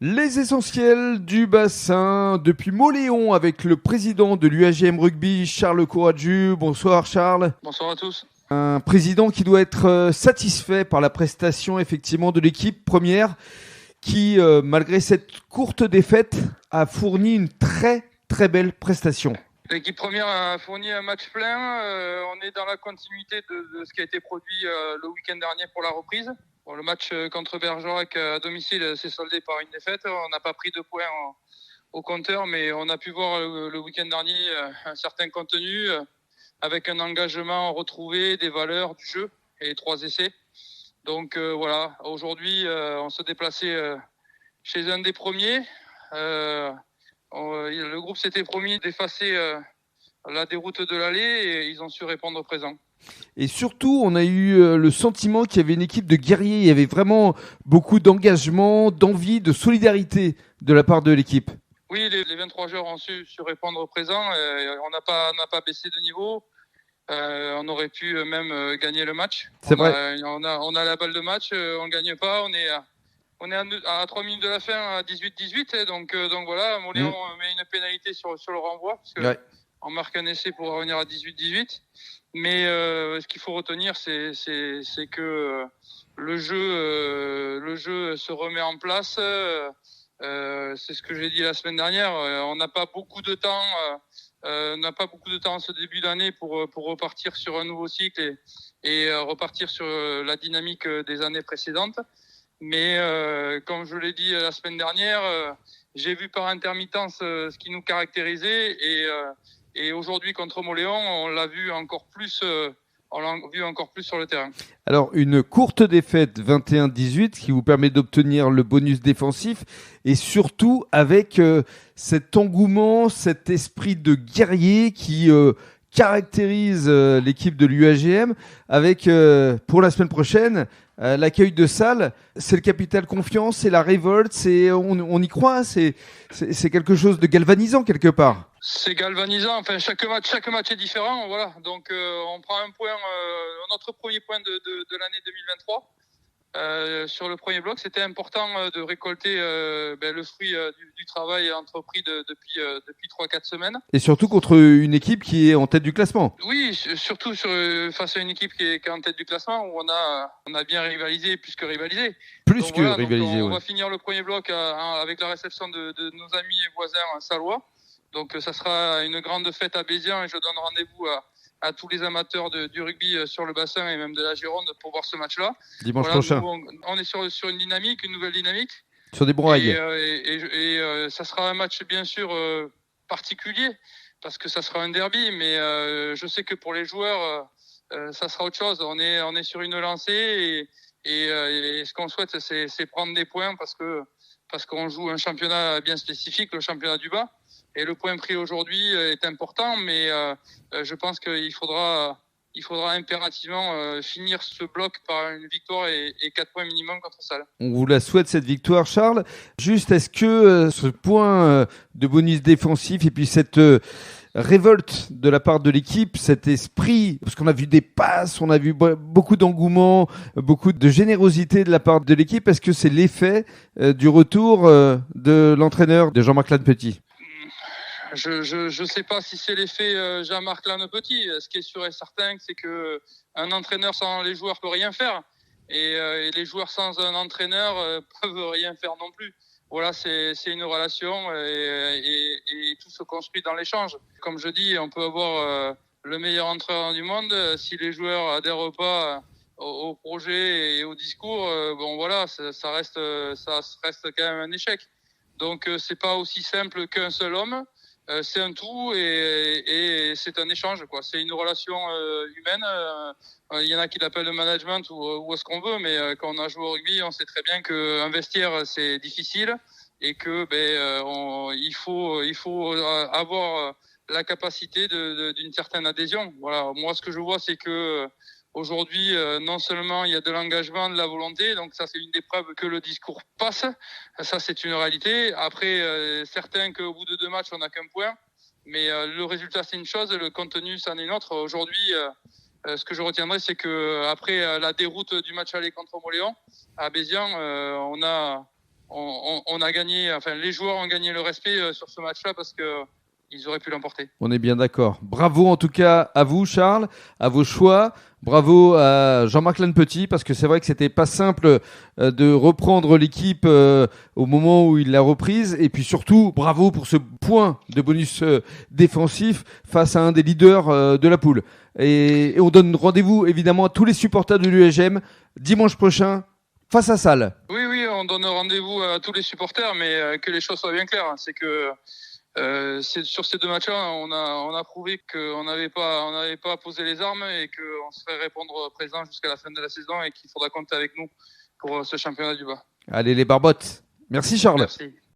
Les essentiels du bassin depuis Mauléon avec le président de l'UAGM Rugby, Charles Couradieu. Bonsoir Charles. Bonsoir à tous. Un président qui doit être satisfait par la prestation effectivement de l'équipe première qui, malgré cette courte défaite, a fourni une très belle prestation. L'équipe première a fourni un match plein. On est dans la continuité de ce qui a été produit le week-end dernier pour la reprise. Bon, le match contre Bergerac à domicile s'est soldé par une défaite. On n'a pas pris de points au compteur, mais on a pu voir le week-end dernier un certain contenu avec un engagement retrouvé, des valeurs du jeu et 3 essais. Donc voilà, aujourd'hui on se déplaçait chez un des premiers. Le groupe s'était promis d'effacer la déroute de l'aller et ils ont su répondre présent. Et surtout, on a eu le sentiment qu'il y avait une équipe de guerriers. Il y avait vraiment beaucoup d'engagement, d'envie, de solidarité de la part de l'équipe. Oui, les 23 joueurs ont su répondre présent. On n'a pas baissé de niveau. On aurait pu même gagner le match. C'est vrai. On a la balle de match, on ne gagne pas. On est à 3 minutes de la fin à 18-18. Donc voilà, Mauléon met une pénalité sur le renvoi. Parce que on marque un essai pour revenir à 18-18. Mais ce qu'il faut retenir, c'est que le jeu se remet en place. C'est ce que j'ai dit la semaine dernière. On n'a pas beaucoup de temps. En ce début d'année pour repartir sur un nouveau cycle et repartir sur la dynamique des années précédentes. Mais comme je l'ai dit la semaine dernière, j'ai vu par intermittence ce qui nous caractérisait et aujourd'hui contre Mauléon, on l'a vu encore plus sur le terrain. Alors, une courte défaite 21-18 qui vous permet d'obtenir le bonus défensif et surtout avec cet engouement, cet esprit de guerrier qui caractérise l'équipe de l'UAGM avec, pour la semaine prochaine, l'accueil de salle. C'est le capital confiance, c'est la révolte, on y croit, c'est quelque chose de galvanisant quelque part. C'est galvanisant. Enfin, chaque match est différent. Voilà. Donc, on prend un point, notre premier point de l'année 2023. Sur le premier bloc, c'était important de récolter le fruit du travail entrepris depuis 3-4 semaines. Et surtout contre une équipe qui est en tête du classement. Oui, surtout face à une équipe qui est en tête du classement où on a bien rivalisé, plus que rivalisé. On va finir le premier bloc avec la réception de nos amis et voisins sallois. Donc ça sera une grande fête à Béziers et je donne rendez-vous à tous les amateurs du rugby sur le bassin et même de la Gironde pour voir ce match-là. Dimanche prochain. On est sur une nouvelle dynamique. Sur des bons rails. Et ça sera un match bien sûr particulier parce que ça sera un derby, mais je sais que pour les joueurs, ça sera autre chose. On est sur une lancée et ce qu'on souhaite, c'est prendre des points parce qu'on joue un championnat bien spécifique, le championnat du bas. Et le point pris aujourd'hui est important, mais je pense qu'il faudra impérativement finir ce bloc par une victoire et 4 points minimum contre Salles. On vous la souhaite cette victoire, Charles. Juste, est-ce que ce point de bonus défensif et puis cette révolte de la part de l'équipe, cet esprit, parce qu'on a vu des passes, on a vu beaucoup d'engouement, beaucoup de générosité de la part de l'équipe, est-ce que c'est l'effet du retour de l'entraîneur de Jean-Marc Lannepetit ? Je sais pas si c'est l'effet Jean-Marc Lannepetit. Ce qui est sûr et certain, c'est que un entraîneur sans les joueurs peut rien faire, et les joueurs sans un entraîneur peuvent rien faire non plus. Voilà, c'est une relation et tout se construit dans l'échange. Comme je dis, on peut avoir le meilleur entraîneur du monde si les joueurs adhèrent pas au projet et au discours. Ça reste quand même un échec. Donc c'est pas aussi simple qu'un seul homme. C'est un tout et c'est un échange, quoi. C'est une relation humaine. Il y en a qui l'appellent le management ou ce qu'on veut, mais quand on a joué au rugby, on sait très bien qu'un vestiaire c'est difficile et que il faut avoir la capacité d'une certaine adhésion. Voilà. Moi, ce que je vois, c'est que aujourd'hui, non seulement il y a de l'engagement, de la volonté, donc ça c'est une des preuves que le discours passe, ça c'est une réalité. Après, certains qu'au bout de 2 matchs on n'a qu'un point, mais le résultat c'est une chose, le contenu c'en est une autre. Aujourd'hui, ce que je retiendrai, c'est que après la déroute du match aller contre Mauléon à Béziers, on a on a gagné, enfin les joueurs ont gagné le respect sur ce match-là parce que ils auraient pu l'emporter. On est bien d'accord. Bravo en tout cas à vous, Charles, à vos choix. Bravo à Jean-Marc Lannepetit, parce que c'est vrai que c'était pas simple de reprendre l'équipe au moment où il l'a reprise. Et puis surtout, bravo pour ce point de bonus défensif face à un des leaders de la poule. Et on donne rendez-vous évidemment à tous les supporters de l'USGM dimanche prochain face à Salle. Oui, on donne rendez-vous à tous les supporters, mais que les choses soient bien claires. C'est que sur ces 2 matchs-là, on a prouvé qu'on n'avait pas posé les armes et qu'on serait répondre présent jusqu'à la fin de la saison et qu'il faudra compter avec nous pour ce championnat du bas. Allez les barbottes. Merci Charles. Merci.